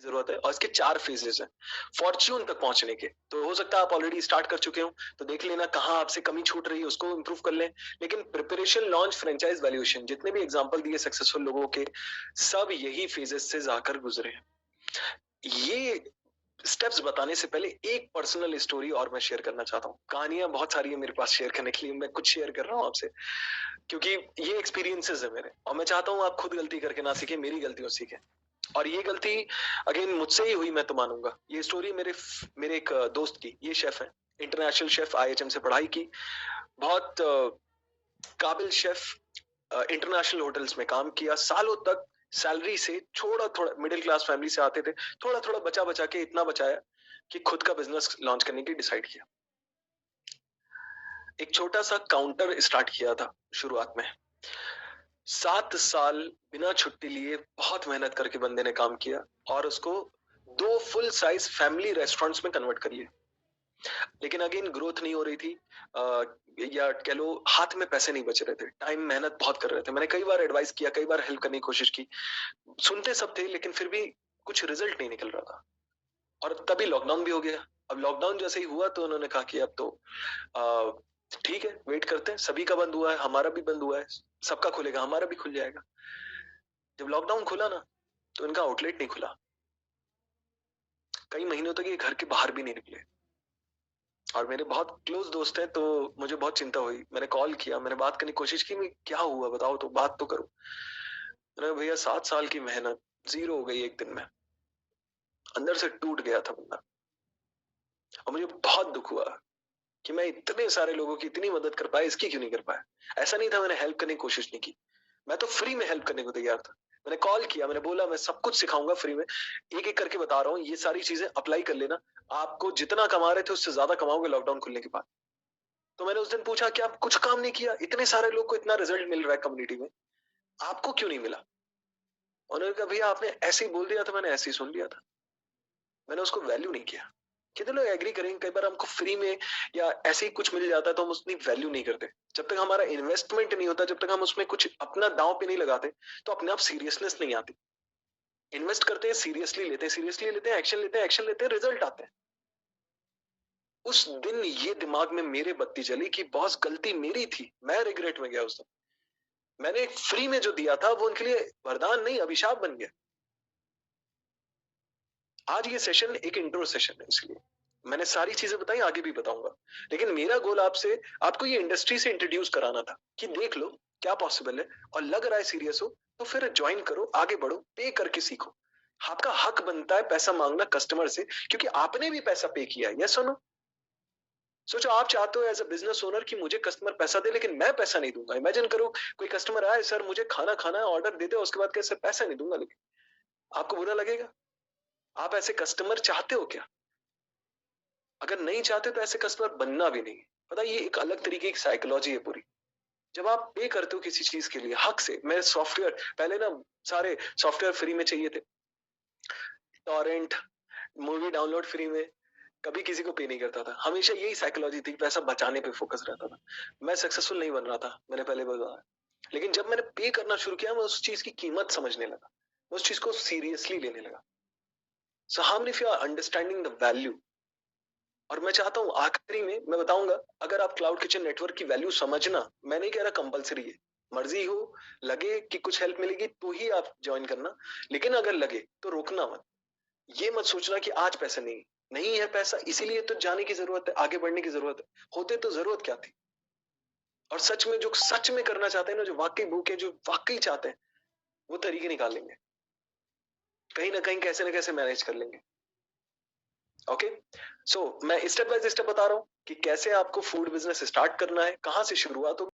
जरूरत है और इसके 4 फेजेस हैं फॉर्च्यून तक पहुंचने के। तो हो सकता है आप ऑलरेडी स्टार्ट कर चुके हो, तो देख लेना कहाँ आपसे कमी छूट रही है, उसको इंप्रूव कर लें। लेकिन प्रिपरेशन, लॉन्च, फ्रेंचाइज, वैल्यूएशन, जितने भी एग्जांपल दिए सक्सेसफुल लोगों के, सब यही फेजेस से जाकर गुजरे हैं। ये स्टेप्स बताने से पहले एक पर्सनल स्टोरी और मैं शेयर करना चाहता हूँ। कहानियां बहुत सारी है मेरे पास शेयर करने के लिए, मैं कुछ शेयर कर रहा हूँ आपसे क्योंकि ये एक्सपीरियंसेस है मेरे, और मैं चाहता हूँ आप खुद गलती करके ना सीखें, मेरी गलतियों से सीखें। और ये गलती अगेन मुझसे ही हुई, मैं तो मानूंगा। ये स्टोरी मेरे मेरे एक दोस्त की, ये शेफ है, इंटरनेशनल शेफ, आईएचएम से पढ़ाई की, बहुत काबिल शेफ, इंटरनेशनल होटल्स में काम किया सालों तक। सैलरी से थोड़ा थोड़ा, मिडिल क्लास फैमिली से आते थे, थोड़ा थोड़ा बचा बचा के इतना बचाया कि खुद का बिजनेस लॉन्च करने की डिसाइड किया। एक छोटा सा काउंटर स्टार्ट किया था शुरुआत में। 7 साल बिना छुट्टी लिए बहुत मेहनत करके बंदे ने काम किया और उसको 2 फुल साइज फैमिली रेस्टोरेंट्स में कन्वर्ट कर लिया। लेकिन अगेन ग्रोथ नहीं हो रही थी, या कह लो हाथ में पैसे नहीं बच रहे थे, टाइम मेहनत बहुत कर रहे थे। मैंने कई बार एडवाइस किया, कई बार हेल्प करने की कोशिश की, सुनते सब थे लेकिन फिर भी कुछ रिजल्ट नहीं निकल रहा था। और तभी लॉकडाउन भी हो गया। अब लॉकडाउन जैसे ही हुआ तो उन्होंने कहा कि अब तो ठीक है, वेट करते हैं, सभी का बंद हुआ है, हमारा भी बंद हुआ है, सबका खुलेगा, हमारा भी खुल जाएगा। जब लॉकडाउन खुला ना, तो इनका आउटलेट नहीं खुला। कई महीनों तक ये घर के बाहर भी नहीं निकले। और मेरे बहुत क्लोज दोस्त हैं, तो मुझे बहुत चिंता हुई। मैंने कॉल किया, मैंने बात करने की कोशिश की, मैं क्या हुआ बताओ, तो बात तो करो। मैंने भैया 7 साल की मेहनत जीरो हो गई एक दिन में। अंदर से टूट गया था बंदा। और मुझे बहुत दुख हुआ कि मैं इतने सारे लोगों की इतनी मदद कर पाया, इसकी क्यों नहीं कर पाया। ऐसा नहीं था मैंने हेल्प करने की कोशिश नहीं की, मैं तो फ्री में हेल्प करने को तैयार था। मैंने कॉल किया, मैंने बोला मैं सब कुछ सिखाऊंगा फ्री में, एक एक करके बता रहा हूँ, ये सारी चीजें अप्लाई कर लेना, आपको जितना कमा रहे थे उससे ज्यादा कमाओगे लॉकडाउन खुलने के बाद। तो मैंने उस दिन पूछा कि आप कुछ काम नहीं किया, इतने सारे लोग को इतना रिजल्ट मिल रहा है कम्युनिटी में, आपको क्यों नहीं मिला। उन्होंने कहा भैया आपने ऐसे ही बोल दिया था, मैंने ऐसे ही सुन लिया था, मैंने उसको वैल्यू नहीं किया। कितने लोग एग्री करेंगे, कई बार हमको फ्री में या ऐसे ही कुछ मिल जाता है तो हम उसकी वैल्यू नहीं करते। जब तक हमारा इन्वेस्टमेंट नहीं होता, जब तक हम उसमें कुछ अपना दांव पे नहीं लगाते, तो अपने आप सीरियसनेस नहीं आती। इन्वेस्ट करते हैं, सीरियसली लेते हैं, सीरियसली लेते हैं, एक्शन लेते हैं, एक्शन लेते हैं, रिजल्ट आते हैं। उस दिन ये दिमाग में मेरे बत्ती जली कि बॉस गलती मेरी थी, मैं रिग्रेट में गया उस दिन। मैंने फ्री में जो दिया था वो उनके लिए वरदान नहीं, अभिशाप बन गया। आज ये सेशन एक इंट्रो सेशन है, इसलिए मैंने सारी चीजें बताई, आगे भी बताऊंगा। लेकिन मेरा गोल आपसे, आपको ये इंडस्ट्री से इंट्रोड्यूस कराना था कि देख लो क्या पॉसिबल है, और लग रहा है सीरियस हो तो फिर ज्वाइन करो, आगे बढ़ो, पे करके सीखो। आपका हक बनता है पैसा मांगना कस्टमर से, क्योंकि आपने भी पैसा पे किया है। यस सुनो, सोचो आप चाहते हो एज अ बिजनेस ओनर कि मुझे कस्टमर पैसा दे लेकिन मैं पैसा नहीं दूंगा। इमेजिन करो कोई कस्टमर आए, सर मुझे खाना खाना है, ऑर्डर दे दे, उसके बाद कैसे पैसा नहीं दूंगा, लेकिन आपको बुरा लगेगा। आप ऐसे कस्टमर चाहते हो क्या? अगर नहीं चाहते तो ऐसे कस्टमर बनना भी नहीं। पता है, ये एक अलग तरीके की साइकोलॉजी है पूरी। जब आप पे करते हो किसी चीज के लिए हक से, मैं सॉफ्टवेयर पहले ना, सारे सॉफ्टवेयर फ्री में चाहिए थे, टॉरेंट, मूवी डाउनलोड फ्री में, कभी किसी को पे नहीं करता था। हमेशा यही साइकोलॉजी थी, पैसा बचाने पे फोकस रहता था। मैं सक्सेसफुल नहीं बन रहा था, मैंने पहले बताया। लेकिन जब मैंने पे करना शुरू किया, मैं उस चीज की कीमत समझने लगा, मैं उस चीज को सीरियसली लेने लगा। So how many of you are understanding the value. और मैं चाहता हूं आखिरी में मैं बताऊंगा, अगर आप क्लाउड किचन नेटवर्क की वैल्यू समझना, मैं नहीं कह रहा कंपलसरी है, मर्जी हो, लगे कि कुछ हेल्प मिलेगी तो ही आप ज्वाइन करना, लेकिन अगर लगे तो रोकना मत। ये मत सोचना कि आज पैसा नहीं, नहीं है पैसा इसीलिए तो जाने की जरूरत है, आगे बढ़ने की जरूरत है, होते तो जरूरत क्या थी। और सच में जो सच में करना चाहते हैं ना, जो वाकई भूखे, जो वाकई चाहते हैं, वो तरीके निकाल लेंगे, कहीं ना कहीं कैसे ना कैसे मैनेज कर लेंगे। ओके, सो मैं स्टेप बाय स्टेप बता रहा हूँ कि कैसे आपको फूड बिजनेस स्टार्ट करना है, कहां से शुरुआत होगी।